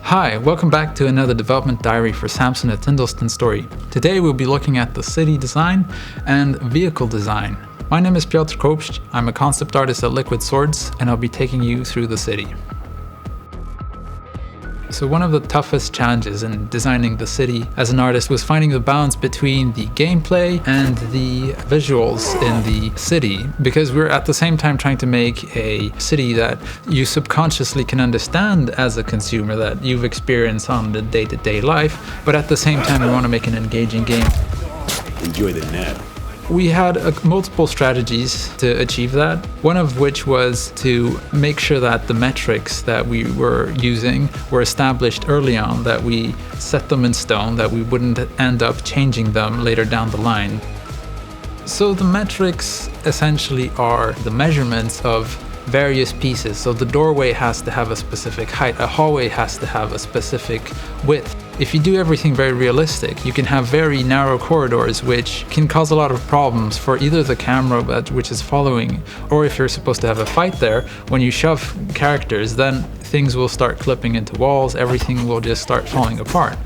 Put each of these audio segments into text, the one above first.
Hi, welcome back to another development diary for Samson at Tyndalston story. Today we'll be looking at the city design and vehicle design. My name is Piotr Kopsz, I'm a concept artist at Liquid Swords, and I'll be taking you through the city. So one of the toughest challenges in designing the city as an artist was finding the balance between the gameplay and the visuals in the city, because we're at the same time trying to make a city that you subconsciously can understand as a consumer, that you've experienced on the day-to-day life, but at the same time we want to make an engaging game. Enjoy the nap. We had multiple strategies to achieve that, one of which was to make sure that the metrics that we were using were established early on, that we set them in stone, that we wouldn't end up changing them later down the line. So the metrics essentially are the measurements of various pieces. So the doorway has to have a specific height, a hallway has to have a specific width. If you do everything very realistic, you can have very narrow corridors, which can cause a lot of problems for either the camera which is following, or if you're supposed to have a fight there, when you shove characters, then things will start clipping into walls, everything will just start falling apart.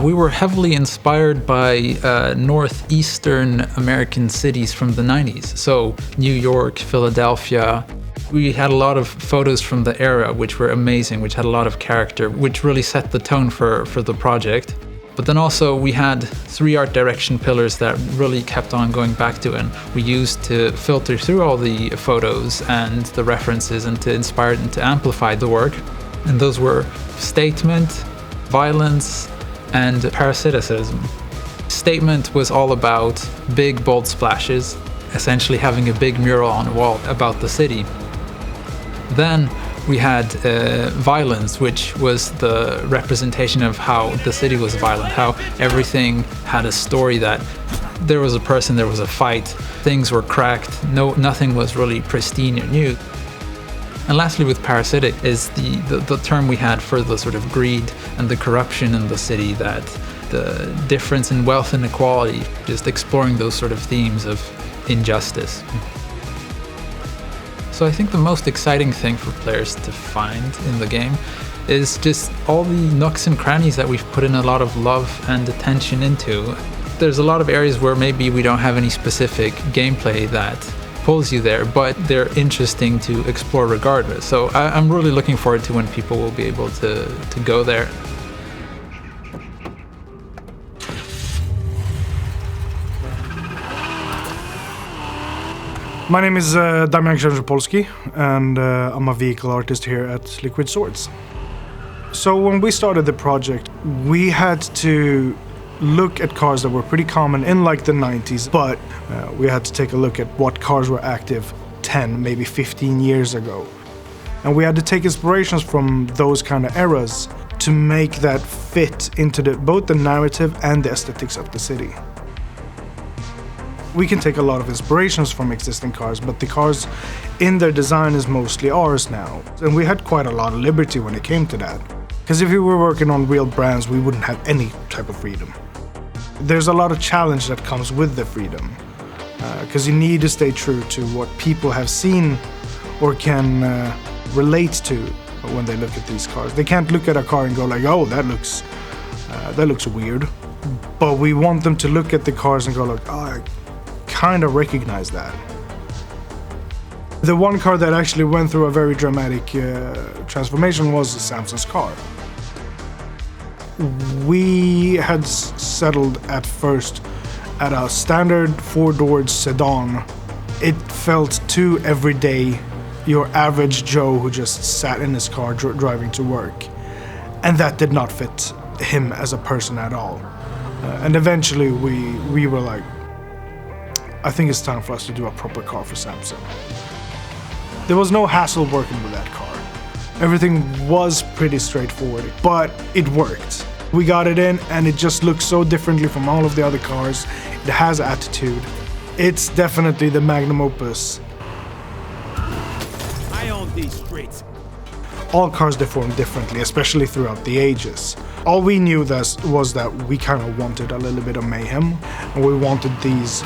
We were heavily inspired by northeastern American cities from the 90s, so New York, Philadelphia. We had a lot of photos from the era which were amazing, which had a lot of character, which really set the tone for the project. But then also we had 3 art direction pillars that really kept on going back to, and we used to filter through all the photos and the references and to inspire and to amplify the work. And those were statement, violence, and parasiticism. Statement was all about big, bold splashes, essentially having a big mural on a wall about the city. Then we had violence, which was the representation of how the city was violent, how everything had a story, that there was a person, there was a fight, things were cracked, nothing was really pristine or new. And lastly, with parasitic is the term we had for the sort of greed and the corruption in the city, that the difference in wealth inequality, just exploring those sort of themes of injustice. So I think the most exciting thing for players to find in the game is just all the nooks and crannies that we've put in a lot of love and attention into. There's a lot of areas where maybe we don't have any specific gameplay that pulls you there, but they're interesting to explore regardless. So I'm really looking forward to when people will be able to go there. My name is Damian Księżypolski, and I'm a vehicle artist here at Liquid Swords. So when we started the project, we had to look at cars that were pretty common in like the 90s, but we had to take a look at what cars were active 10, maybe 15 years ago. And we had to take inspirations from those kind of eras to make that fit into both the narrative and the aesthetics of the city. We can take a lot of inspirations from existing cars, but the cars in their design is mostly ours now. And we had quite a lot of liberty when it came to that. Because if we were working on real brands, we wouldn't have any type of freedom. There's a lot of challenge that comes with the freedom, because you need to stay true to what people have seen or can relate to when they look at these cars. They can't look at a car and go like, oh, that looks weird. But we want them to look at the cars and go like, oh, I kind of recognize that. The one car that actually went through a very dramatic transformation was Samson's car. We had settled at first at a standard 4-door sedan. It felt too everyday, your average Joe who just sat in his car driving to work. And that did not fit him as a person at all. And eventually we were like, I think it's time for us to do a proper car for Samson. There was no hassle working with that car. Everything was pretty straightforward, but it worked. We got it in and it just looks so differently from all of the other cars. It has attitude. It's definitely the magnum opus. I own these streets. All cars deform differently, especially throughout the ages. All we knew was that we kind of wanted a little bit of mayhem, and we wanted these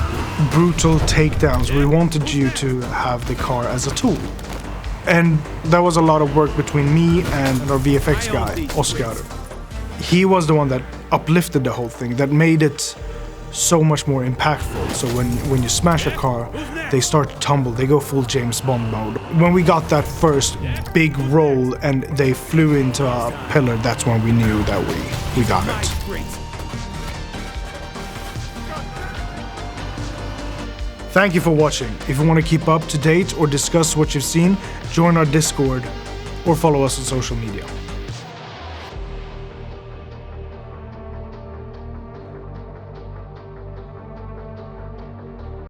brutal takedowns. We wanted you to have the car as a tool. And that was a lot of work between me and our VFX guy, Oscar. He was the one that uplifted the whole thing, that made it so much more impactful. So when you smash a car, they start to tumble, they go full James Bond mode. When we got that first big roll and they flew into a pillar, that's when we knew that we got it. Thank you for watching. If you want to keep up to date or discuss what you've seen, join our Discord or follow us on social media.